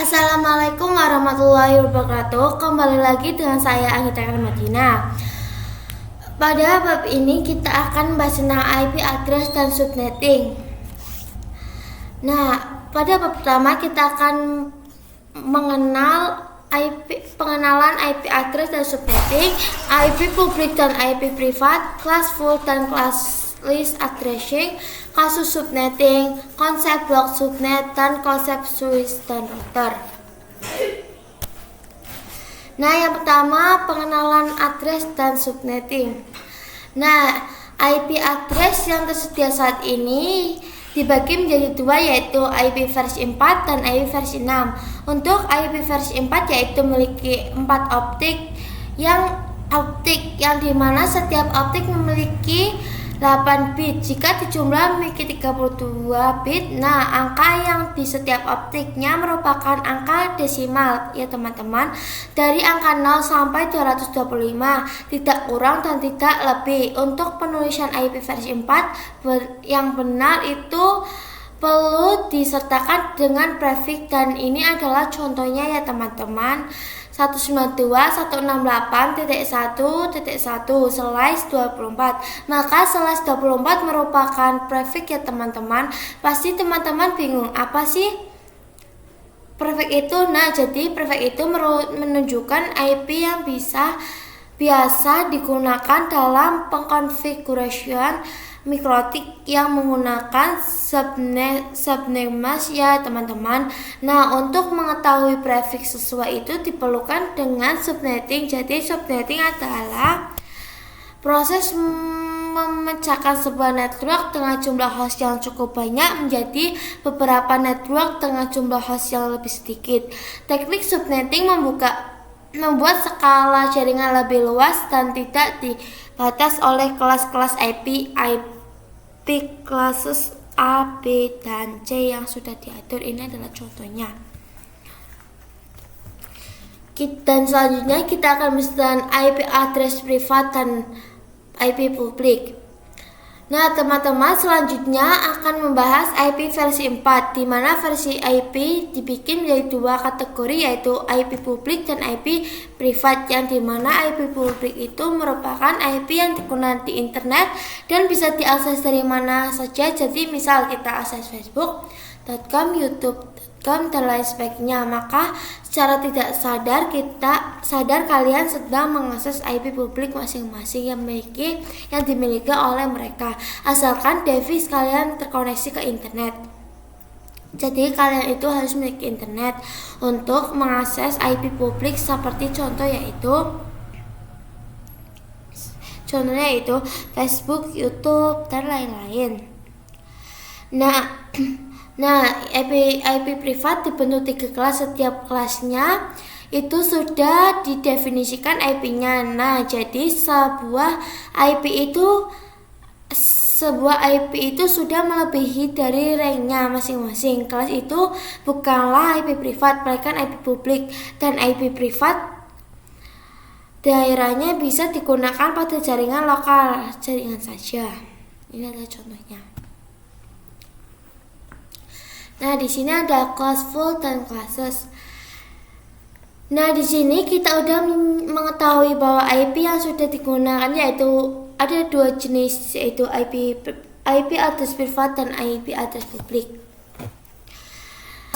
Assalamualaikum warahmatullahi wabarakatuh. Kembali lagi dengan saya Anggita Madina. Pada bab ini kita akan membahas tentang IP address dan subnetting. Nah, pada bab pertama kita akan pengenalan IP address dan subnetting, IP publik dan IP privat, kelas full dan kelas list addressing, kasus subnetting, konsep blok subnet, dan konsep switch dan router. Nah, yang pertama pengenalan address dan subnetting. Nah, IP address yang tersedia saat ini dibagi menjadi dua, yaitu IP versi 4 dan IP versi 6. Untuk IP versi 4 yaitu memiliki 4 optik yang dimana setiap optik memiliki 8 bit. Jika dijumlah memiliki 32 bit. Nah, angka yang di setiap optiknya merupakan angka desimal ya teman-teman, dari angka 0 sampai 225, tidak kurang dan tidak lebih. Untuk penulisan IP versi 4 yang benar itu perlu disertakan dengan prefix, dan ini adalah contohnya ya teman-teman. 192.168.1.1/24. Maka /24 merupakan prefix ya teman-teman. Pasti teman-teman bingung, apa sih prefix itu? Nah, jadi prefix itu menunjukkan IP yang biasa digunakan dalam pengkonfigurasian mikrotik yang menggunakan subnetmas ya teman-teman. Nah, untuk mengetahui prefix sesuai itu diperlukan dengan subnetting. Jadi subnetting adalah proses memecahkan sebuah network dengan jumlah host yang cukup banyak menjadi beberapa network dengan jumlah host yang lebih sedikit. Teknik subnetting membuat skala jaringan lebih luas dan tidak dibatas oleh kelas-kelas IP classes A, B, dan C yang sudah diatur. Ini adalah contohnya. Dan selanjutnya kita akan membahas IP address privat dan IP publik. Nah, teman-teman, selanjutnya akan membahas IP versi 4, di mana versi IP dibikin menjadi dua kategori, yaitu IP publik dan IP privat, yang dimana IP publik itu merupakan IP yang digunakan di internet dan bisa diakses dari mana saja. Jadi misal kita akses facebook.com, youtube.com, dan lain sebagainya, maka secara tidak sadar kalian sedang mengakses IP publik masing-masing yang dimiliki oleh mereka, asalkan device kalian terkoneksi ke internet. Jadi kalian itu harus memiliki internet untuk mengakses IP publik, seperti contohnya itu Facebook, YouTube, dan lain-lain. Nah, IP privat dibentuk 3 kelas. Setiap kelasnya itu sudah didefinisikan IP-nya. Nah, jadi sebuah IP itu sudah melebihi dari range-nya masing-masing. Kelas itu bukanlah IP privat, melainkan IP publik. Dan IP privat daerahnya bisa digunakan pada jaringan lokal, jaringan saja. Ini adalah contohnya. Nah, di sini ada kelas full dan classes. Nah, di sini kita udah mengetahui bahwa IP yang sudah digunakan yaitu ada 2 jenis, yaitu IP address privat dan IP address publik.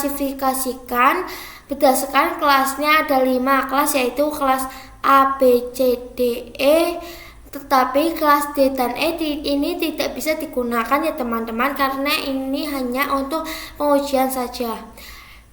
Klasifikasikan berdasarkan kelasnya, ada 5 kelas, yaitu kelas A, B, C, D, E. Tetapi kelas D dan E ini tidak bisa digunakan ya teman-teman, karena ini hanya untuk pengujian saja.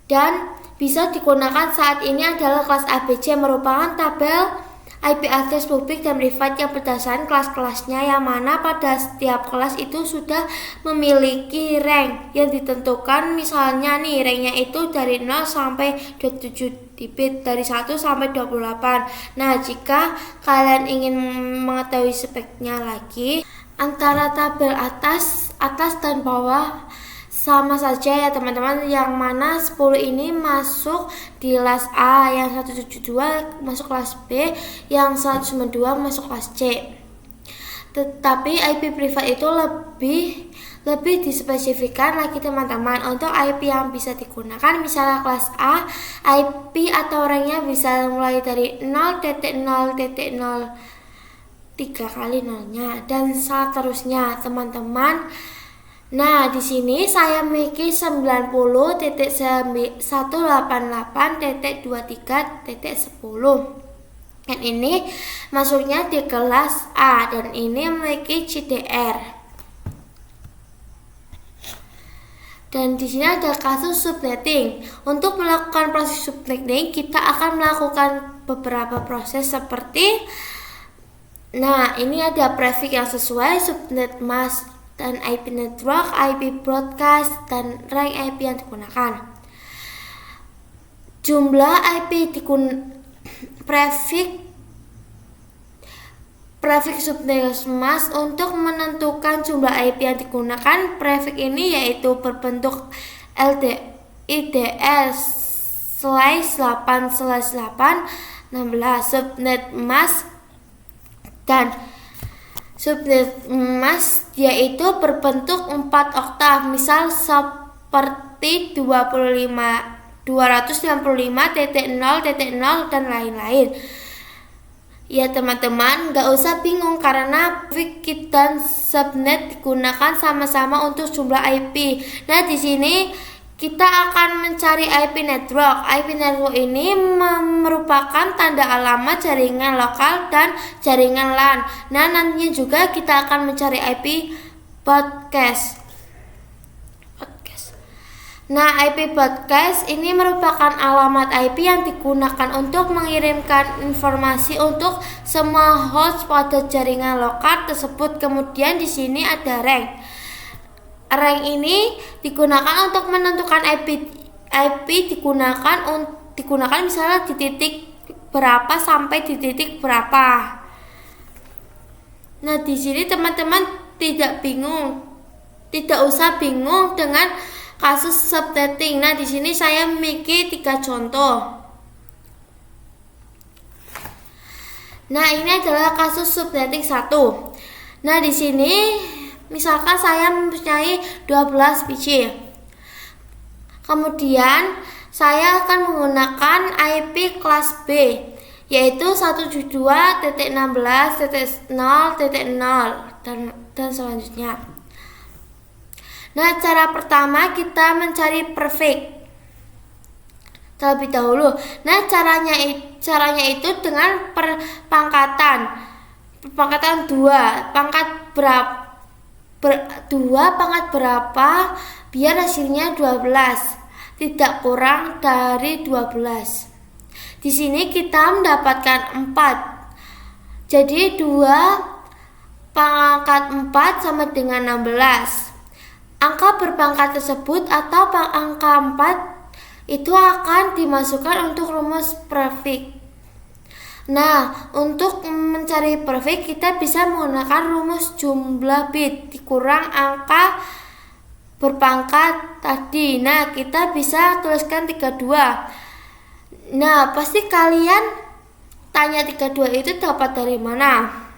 Dan bisa digunakan saat ini adalah kelas ABC, merupakan tabel IP address publik dan privat yang berdasarkan kelas-kelasnya, yang mana pada setiap kelas itu sudah memiliki rank yang ditentukan. Misalnya nih, ranknya itu dari 0 sampai 27 bit, dari 1 sampai 28. Nah, jika kalian ingin mengetahui speknya lagi, antara tabel atas dan bawah sama saja ya teman-teman, yang mana 10 ini masuk di kelas A, yang 172 masuk kelas B, yang 192 masuk kelas C. Tetapi IP privat itu lebih dispesifikkan lagi teman-teman. Untuk IP yang bisa digunakan misalnya kelas A, IP atau ranknya bisa mulai dari 0.0.03 kali nolnya dan seterusnya teman-teman. Nah, di sini saya memiliki 90.188.23.10. Dan ini masuknya di kelas A dan ini memiliki CDR. Dan di sini ada kasus subnetting. Untuk melakukan proses subnetting, kita akan melakukan beberapa proses seperti ini ada prefix yang sesuai, subnet mask dan IP network, IP broadcast, dan rank IP yang digunakan. Jumlah IP prefix subnet mask. Untuk menentukan jumlah IP yang digunakan, prefix ini yaitu berbentuk LDIDS/8/8 subnet mask, dan subnet mask yaitu berbentuk 4 oktav, misal seperti 255.0.0 dan lain-lain. Ya teman-teman, gak usah bingung karena prefix dan subnet digunakan sama-sama untuk jumlah IP. Nah, di sini kita akan mencari IP network. IP network ini merupakan tanda alamat jaringan lokal dan jaringan LAN. Nah, nantinya juga kita akan mencari IP broadcast. Nah, IP broadcast ini merupakan alamat IP yang digunakan untuk mengirimkan informasi untuk semua host pada jaringan lokal tersebut. Kemudian di sini ada rank. Rank ini digunakan untuk menentukan IP digunakan misalnya di titik berapa sampai di titik berapa. Nah, di sini teman-teman tidak usah bingung dengan kasus subnetting. Nah, di sini saya memiliki 3 contoh. Nah, ini adalah kasus subnetting 1. Nah, di sini misalkan saya mempunyai 12 PC. Kemudian saya akan menggunakan IP kelas B, yaitu 172.16.0.0 dan selanjutnya. Nah, cara pertama kita mencari prefix terlebih dahulu. Nah, caranya itu dengan pangkatan 2. Pangkat berapa biar hasilnya 12, tidak kurang dari 12. Di sini kita mendapatkan 4. Jadi 2 pangkat 4 sama dengan 16. Angka berpangkat tersebut atau angka 4 itu akan dimasukkan untuk rumus prefix. Nah, untuk mencari prefix kita bisa menggunakan rumus jumlah bit dikurang angka berpangkat tadi. Nah, kita bisa tuliskan 32. Nah, pasti kalian tanya 32 itu dapat dari mana?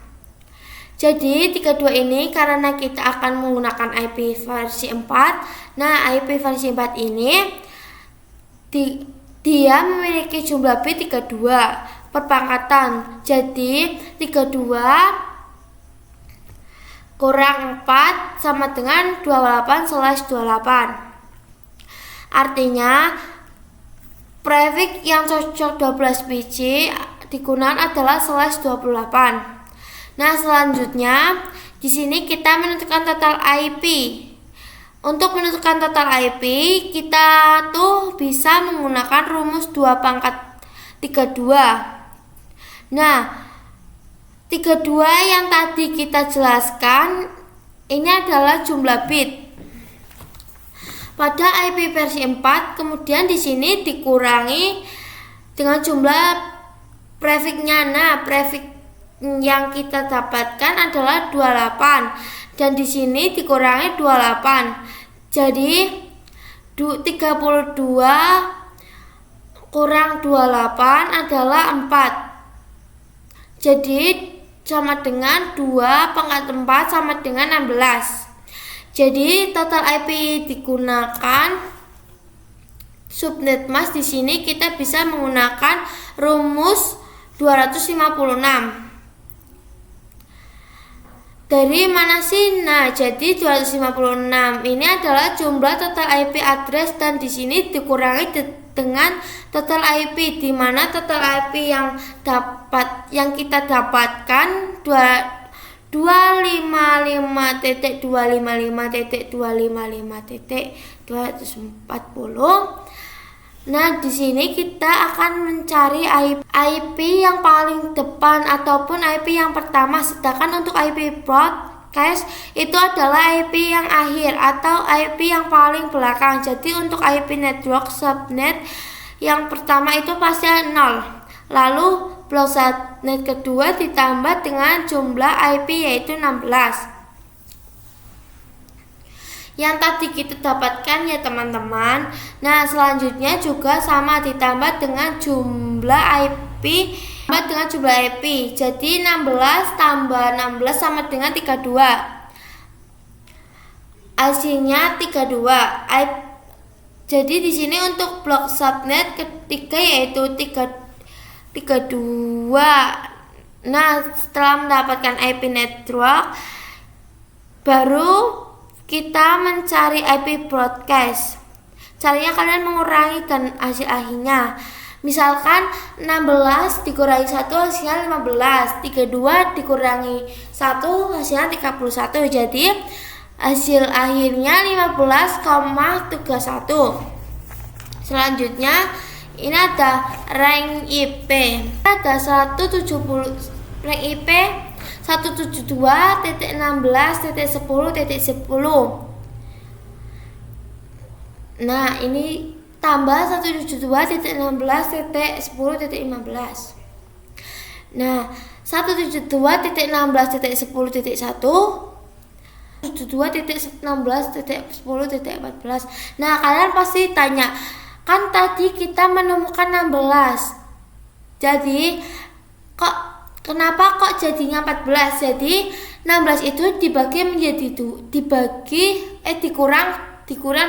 Jadi 32 ini karena kita akan menggunakan IP versi 4. Nah, IP versi 4 ini dia memiliki jumlah bit 32 perpangkatan. Jadi 32 kurang 4 sama dengan 28/28. Artinya prefix yang cocok 12 biji digunakan adalah /28. Nah, selanjutnya di sini kita menentukan total IP. Untuk menentukan total IP, kita tuh bisa menggunakan rumus 2 pangkat 32. Nah, 32 yang tadi kita jelaskan ini adalah jumlah bit pada IP versi 4, kemudian di sini dikurangi dengan jumlah prefixnya. Nah, prefix yang kita dapatkan adalah 28 dan di sini dikurangi 28. Jadi 32 kurang 28 adalah 4. Jadi sama dengan 2 pangkat 4 sama dengan 16. Jadi total IP digunakan subnet mask. Di sini kita bisa menggunakan rumus 256. Dari mana sih? Nah, jadi 256 ini adalah jumlah total IP address dan di sini dikurangi dengan total IP, di mana total IP yang kita dapatkan 255.255.255.240. Nah, di sini kita akan mencari IP yang paling depan ataupun IP yang pertama, sedangkan untuk IP broadcast itu adalah IP yang akhir atau IP yang paling belakang. Jadi untuk IP network subnet yang pertama itu pasti 0. Lalu blok subnet kedua ditambah dengan jumlah IP yaitu 16. Yang tadi kita dapatkan ya teman-teman. Nah, selanjutnya juga sama, ditambah dengan jumlah IP Jadi 16 tambah 16 sama dengan 32. Hasilnya 32. Jadi di sini untuk blok subnet ketiga yaitu 32. Nah, setelah mendapatkan IP network, baru kita mencari IP broadcast. Caranya kalian mengurangi dan hasil akhirnya. Misalkan 16 dikurangi 1 hasilnya 15, 32 dikurangi 1 hasilnya 31. Jadi hasil akhirnya 15,31. Selanjutnya ini ada rank IP. Ada 170 rank IP 172.16.10.10. Nah, ini tambah 172.16.10.15. Nah, 172.16.10.1, 172.16.10.14. Nah, kalian pasti tanya, kan tadi kita menemukan 16. Jadi kenapa kok jadinya 14? Jadi 16 itu dibagi menjadi dikurang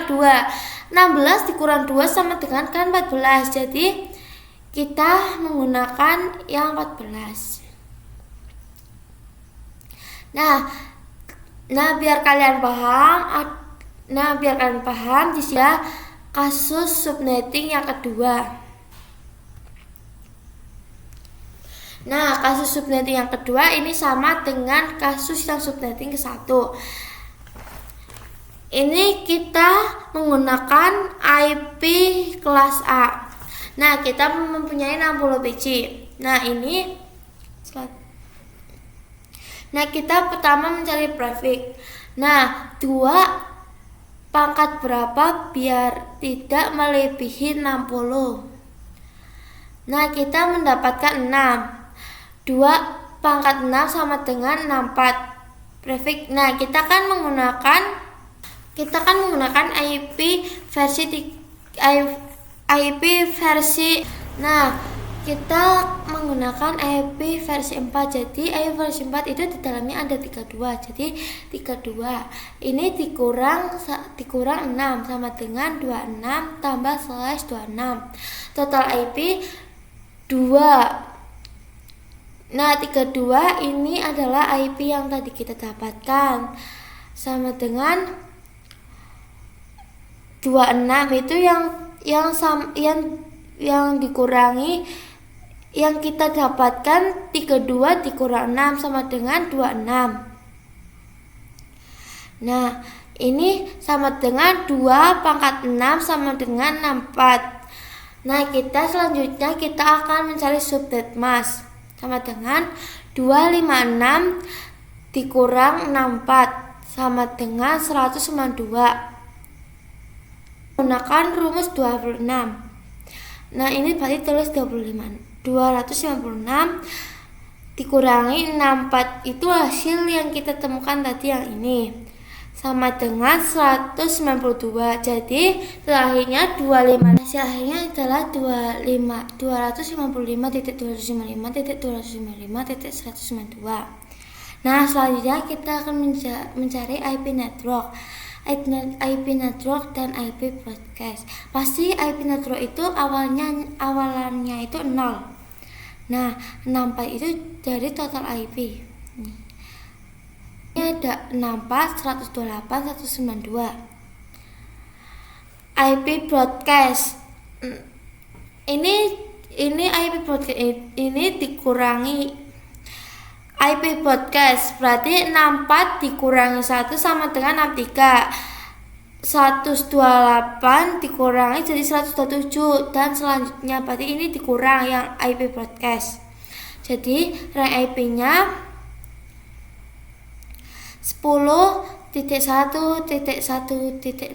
2. 16 dikurang 2 sama dengan kan 14. Jadi kita menggunakan yang 14. Nah, biar kalian paham di sini kasus subnetting yang kedua. Nah, kasus subnetting yang kedua ini sama dengan kasus yang subnetting ke-1. Ini kita menggunakan IP kelas A. Nah, kita mempunyai 60 biji. Nah, kita pertama mencari prefix. Nah, 2 pangkat berapa biar tidak melebihi 60. Nah, kita mendapatkan 6. 2 pangkat 6 sama dengan 64 prefix. Nah, kita kan menggunakan IP versi. Nah, kita menggunakan IP versi 4. Jadi IP versi 4 itu di dalamnya ada 32. Jadi 32 ini dikurang 6 sama dengan 26 tambah /26. Total IP 2. Nah, 32 ini adalah IP yang tadi kita dapatkan, sama dengan 26 itu yang dikurangi yang kita dapatkan 32 dikurang 6 sama dengan 26. Nah, ini sama dengan 2 pangkat 6 sama dengan 64. Nah, selanjutnya kita akan mencari subnet mask, sama dengan 256 dikurang 64 sama dengan 192. Menggunakan rumus 26. Nah, ini berarti tulis 256 dikurangi 64 itu hasil yang kita temukan tadi yang ini. sama dengan 192. Jadi terakhirnya 25. Hasil akhirnya adalah 255.255.255.192. Nah, selanjutnya kita akan mencari IP network. IP network dan IP broadcast. Pasti IP network itu awalannya itu 0. Nah, 64 itu dari total IP. Ini ada 64, 128, 192. IP broadcast. Ini IP broadcast ini dikurangi IP broadcast, berarti 64 dikurangi 1 sama dengan 63. 128 dikurangi jadi 127, dan selanjutnya berarti ini dikurang yang IP broadcast. Jadi rank IP-nya 10.1.1.65.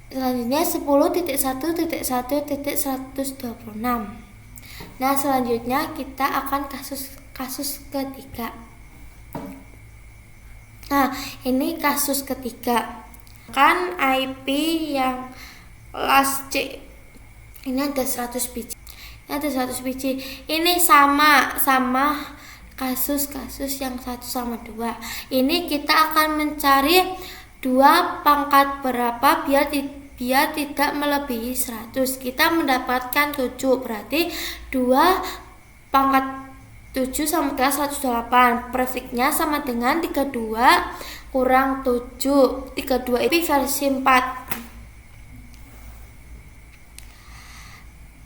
Selanjutnya 10.1.1.126. Nah, selanjutnya kita akan kasus ketiga. Nah, ini kasus ketiga. Kan IP yang kelas C ini ada 100 biji. Ini sama kasus-kasus yang 1 sama 2. Ini kita akan mencari 2 pangkat berapa biar tidak melebihi 100. Kita mendapatkan 7, berarti 2 pangkat 7 sama dengan 128. Perfectnya sama dengan 32 kurang 7. 32 itu versi 4.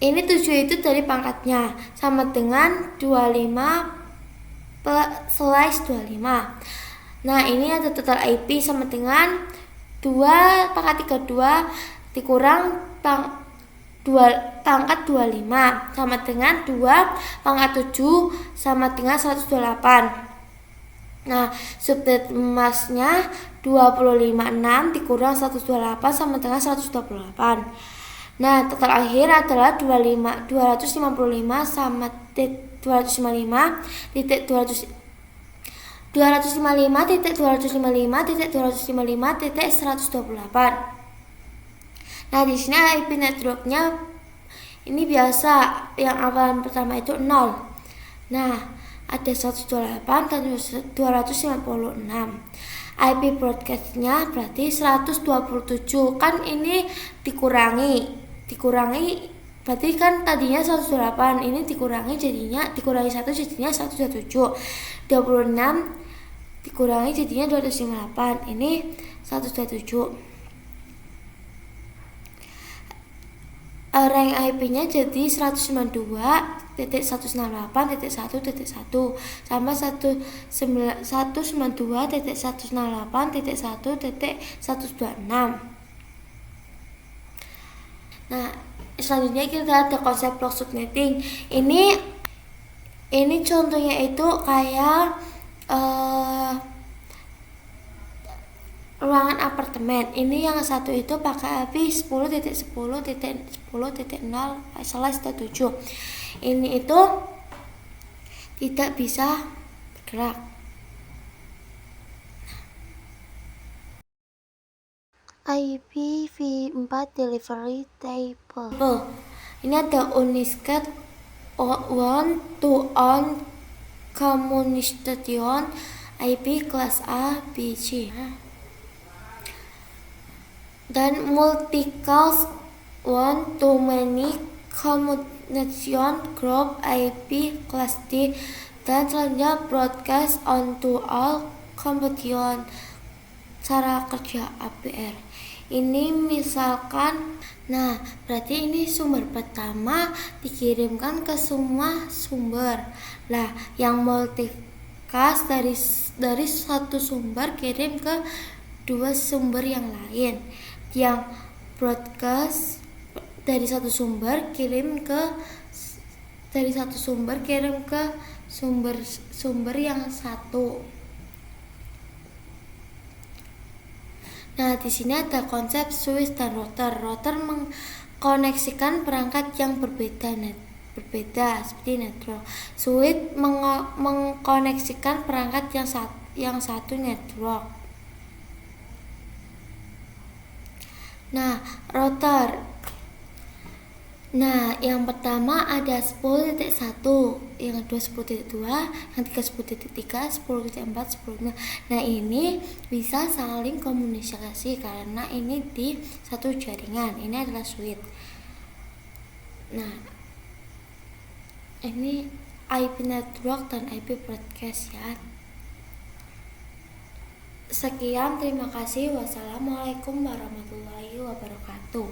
Ini 7 itu dari pangkatnya sama dengan 25/25. Nah, ini ada total IP sama dengan 2 pangkat 32 dikurang pangkat 25 sama dengan 2 pangkat 7 sama dengan 128. Nah, subnet emasnya 25/6 dikurang 128 sama dengan 128. Nah, total akhir adalah 255 sama 255.255.128. Nah, di sini IP networknya ini biasa, yang awalan pertama itu 0. Nah, ada 128 dan 256. IP broadcastnya berarti 127. Kan ini dikurangi berarti kan tadinya 128, ini dikurangi 1 jadinya 127. 26 dikurangi jadinya 258, ini 127. Rank IP-nya jadi 192.168.1.1 sama 192.168.1.126. Nah, selanjutnya kita ada konsep block subnetting. Ini contohnya itu kayak ruangan apartemen. Ini yang satu itu pakai IP 10.10.10.0/7. Ini itu tidak bisa bergerak. IP V4 delivery table. Ini ada Uniscat one to on communication IP kelas A, B, C. Dan multicast one to many communication group IP kelas D. Dan selanjutnya broadcast on to all communication cara kerja APR. Ini misalkan, nah berarti ini sumber pertama dikirimkan ke semua sumber. Lah, yang multicast dari satu sumber kirim ke 2 sumber yang lain. Yang broadcast dari satu sumber kirim ke sumber yang satu. Nah, di sini ada konsep switch dan router. Router mengkoneksikan perangkat yang berbeda seperti network. Switch mengkoneksikan perangkat yang yang satu network. Nah, router. Nah, yang pertama ada 10.1, yang kedua 10.2, yang ketiga 10.3, 10.4, 10. Nah, ini bisa saling komunikasi karena ini di satu jaringan. Ini adalah switch. Nah, ini IP network dan IP broadcast ya. Sekian, terima kasih. Wassalamualaikum warahmatullahi wabarakatuh.